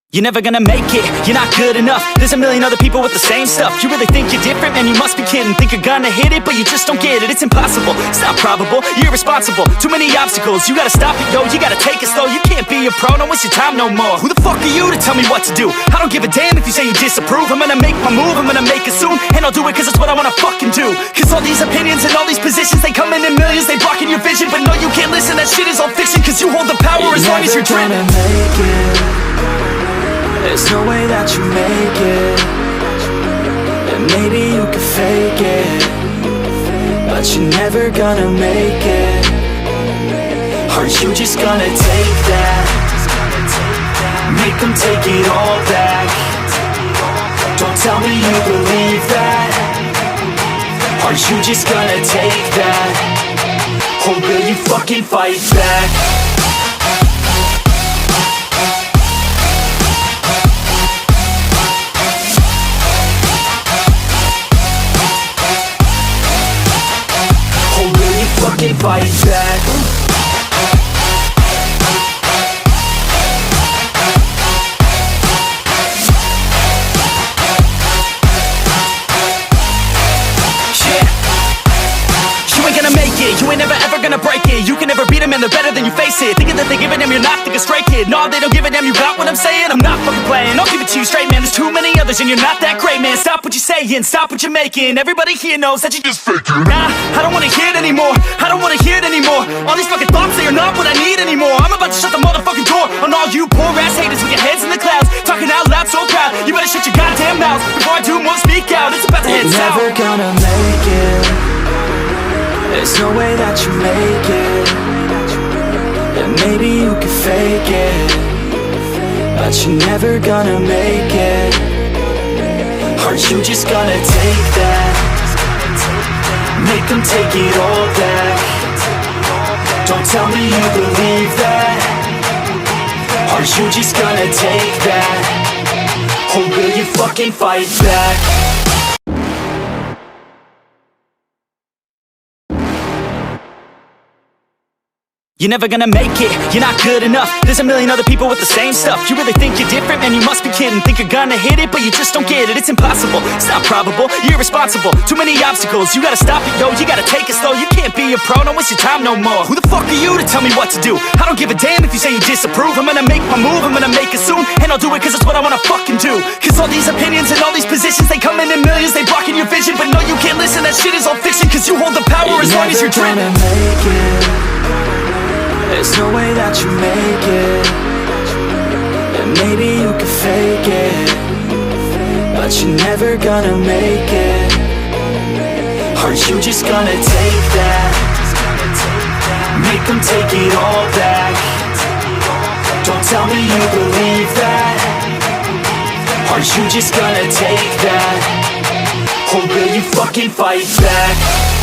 You're never gonna make it, you're not good enough. There's a million other people with the same stuff. You really think you're different? Man, you must be kidding. Think you're gonna hit it, but you just don't get it. It's impossible, it's not probable, you're irresponsible. Too many obstacles, you gotta stop it, yo. You gotta take it slow, you can't be a pro. Don't waste your time no more. Who the fuck are you to tell me what to do? I don't give a damn if you say you disapprove. I'm gonna make my move, I'm gonna make it soon. And I'll do it cause it's what I wanna fucking do. Cause all these opinions and all these positions, they come in millions, they blocking your vision. But no, you can't listen, that shit is all fiction. Cause you hold the power as long as you're dreaming. There's no way that you make it. And maybe you could fake it, but you're never gonna make it. Are you just gonna take that? Make them take it all back. Don't tell me you believe that. Are you just gonna take that? Or will you fucking fight back? Fight back. You ain't gonna make it, you ain't never ever gonna break it. You can never beat them and they're better than you face it. Thinking that they give a damn, you're not thinking straight, kid. No, they don't give a damn, you got what I'm saying? I'm not fucking playing, I'll give it to you straight, man. There's too many others and you're not that great, man. Stop what you're saying, stop what you're making. Everybody here knows that you just faking. Nah, I don't wanna hear it anymore, I don't wanna hear it anymore. All these fucking thoughts, they are not what I need anymore. I'm about to shut the motherfucking door on all you poor ass haters with your heads in the clouds, talking out loud so proud. You better shut your goddamn mouth before I do more speak out. It's about to head south. Never gonna make it. There's no way that you make it. And maybe you could fake it, but you're never gonna make it. Are you just gonna take that? Make them take it all back. Don't tell me you believe that. Are you just gonna take that? Or will you fucking fight back? You're never gonna make it, you're not good enough. There's a million other people with the same stuff. You really think you're different? Man, you must be kidding. Think you're gonna hit it, but you just don't get it. It's impossible, it's not probable, you're irresponsible. Too many obstacles, you gotta stop it, yo. You gotta take it slow, you can't be a pro. Don't waste your time no more. Who the fuck are you to tell me what to do? I don't give a damn if you say you disapprove. I'm gonna make my move, I'm gonna make it soon. And I'll do it cause it's what I wanna fucking do. Cause all these opinions and all these positions, they come in millions, they blocking your vision. But no, you can't listen, that shit is all fiction. Cause you hold the power as long as you're dreaming. There's no way that you make it. And maybe you could fake it, but you're never gonna make it. Are you just gonna take that? Make them take it all back. Don't tell me you believe that. Are you just gonna take that? Or will you fucking fight back?